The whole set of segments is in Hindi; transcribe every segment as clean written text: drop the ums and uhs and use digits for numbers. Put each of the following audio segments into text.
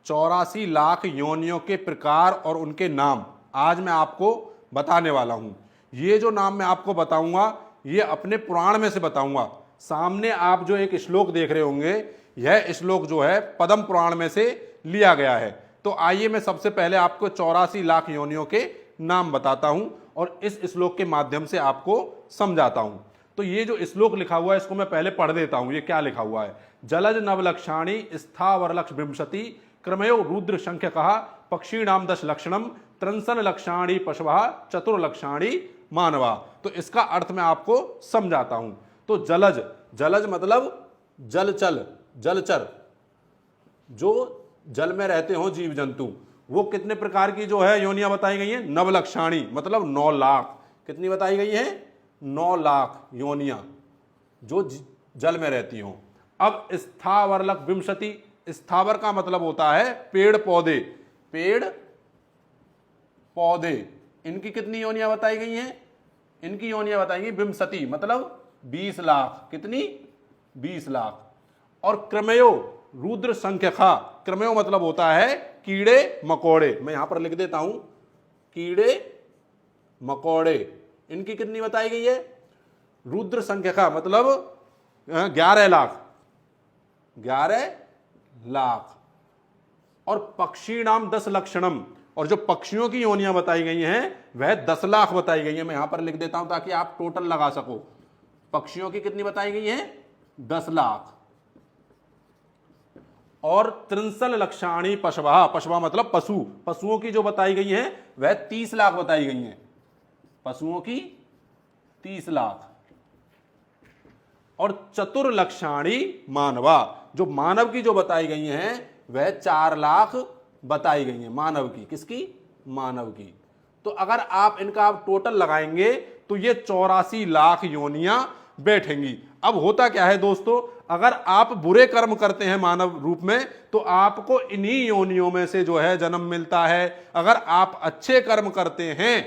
84 लाख योनियों के प्रकार और उनके नाम आज मैं आपको बताने वाला हूं। ये जो नाम मैं आपको बताऊंगा ये अपने पुराण में से बताऊंगा। सामने आप जो एक श्लोक देख रहे होंगे, यह श्लोक जो है पद्म पुराण में से लिया गया है। तो आइए मैं सबसे पहले आपको 84 लाख योनियों के नाम बताता हूं और इस श्लोक के माध्यम से आपको समझाता हूं। तो ये जो श्लोक लिखा हुआ है इसको मैं पहले पढ़ देता हूं। ये क्या लिखा हुआ है? जलज नवलक्षाणी स्थावर लक्ष विंशति क्रमयो रुद्र संख्य कहा पक्षीणाम 10 लक्षणम त्रंसन लक्षाणी पशवा चतुर्लक्षाणी मानवा। तो इसका अर्थ मैं आपको समझाता हूं। तो जलज, जलज मतलब जलचल, जलचर, जो जल में रहते हो जीव जंतु, वो कितने प्रकार की जो है योनियां बताई गई हैं? नवलक्षाणी मतलब 9 लाख। कितनी बताई गई है? 9 लाख योनियां जो जल में रहती हो। अब स्थावरलक विंशति, स्थावर का मतलब होता है पेड़ पौधे, पेड़ पौधे, इनकी कितनी योनियां बताई गई हैं? इनकी योनियां बताई गई विंशति मतलब 20 लाख। कितनी? 20 लाख। और क्रमयो रुद्र संख्यका, क्रमयो मतलब होता है कीड़े मकोड़े, मैं यहां पर लिख देता हूं कीड़े मकोड़े, इनकी कितनी बताई गई है? रुद्र संख्यका मतलब 11 लाख, 11 लाख। और पक्षी नाम 10 लक्षणम, और जो पक्षियों की योनियां बताई गई हैं वह 10 लाख बताई गई हैं। मैं यहां पर लिख देता हूं ताकि आप टोटल लगा सको। पक्षियों की कितनी बताई गई है? 10 लाख। और त्रिंसल लक्षाणी पशवा, पशवा मतलब पशु, पशुओं की जो बताई गई है वह 30 लाख बताई गई हैं। पशुओं की 30 लाख। और चतुर्लक्षाणी मानवा, जो मानव की जो बताई गई हैं वह 4 लाख बताई गई हैं। मानव की, किसकी? मानव की। तो अगर आप इनका टोटल लगाएंगे तो ये 84 लाख योनियां बैठेंगी। अब होता क्या है दोस्तों, अगर आप बुरे कर्म करते हैं मानव रूप में तो आपको इन्हीं योनियों में से जो है जन्म मिलता है। अगर आप अच्छे कर्म करते हैं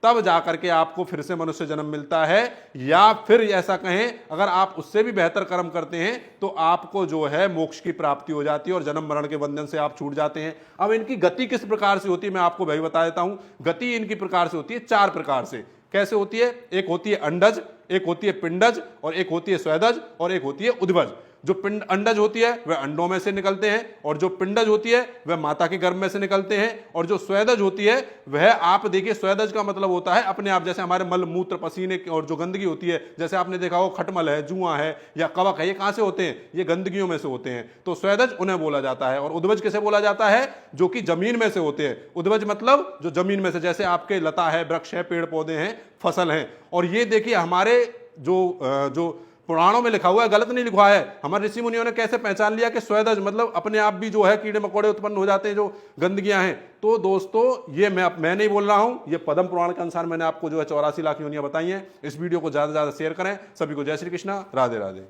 तब जाकर के आपको फिर से मनुष्य जन्म मिलता है, या फिर ऐसा कहें अगर आप उससे भी बेहतर कर्म करते हैं तो आपको जो है मोक्ष की प्राप्ति हो जाती है और जन्म मरण के बंधन से आप छूट जाते हैं। अब इनकी गति किस प्रकार से होती है मैं आपको भाई बता देता हूं। गति इनकी प्रकार से होती है 4 प्रकार से। कैसे होती है? एक होती है अंडज, एक होती है पिंडज, और एक होती है स्वेदज, और एक होती है उद्भज। जो अंडज होती है वह अंडों में से निकलते हैं, और जो पिंडज होती है वह माता के गर्भ में से निकलते हैं, और जो स्वेदज होती है वह आप देखिए, स्वेदज का मतलब होता है अपने आप, जैसे हमारे मल मूत्र पसीने और जो गंदगी होती है, जैसे आपने देखा हो खटमल है, जुआ है या कवक है, ये कहां से होते हैं? ये गंदगियों में से होते हैं। तो स्वेदज उन्हें बोला जाता है। और उद्भज किसे बोला जाता है? जो कि जमीन में से होते हैं। उद्भज मतलब जो जमीन में से, जैसे आपके लता है, वृक्ष है, पेड़ पौधे हैं, फसल हैं। और ये देखिए हमारे जो पुराणों में लिखा हुआ है गलत नहीं लिखा है। हमारे ऋषि मुनियों ने कैसे पहचान लिया कि स्वेदज मतलब अपने आप भी जो है कीड़े मकोड़े उत्पन्न हो जाते हैं जो गंदगियां हैं। तो दोस्तों ये मैं नहीं बोल रहा हूं, ये पद्म पुराण के अनुसार मैंने आपको जो है 84 लाख योनियां बताई हैं। इस वीडियो को ज्यादा से ज्यादा शेयर करें। सभी को जय श्री कृष्णा, राधे राधे।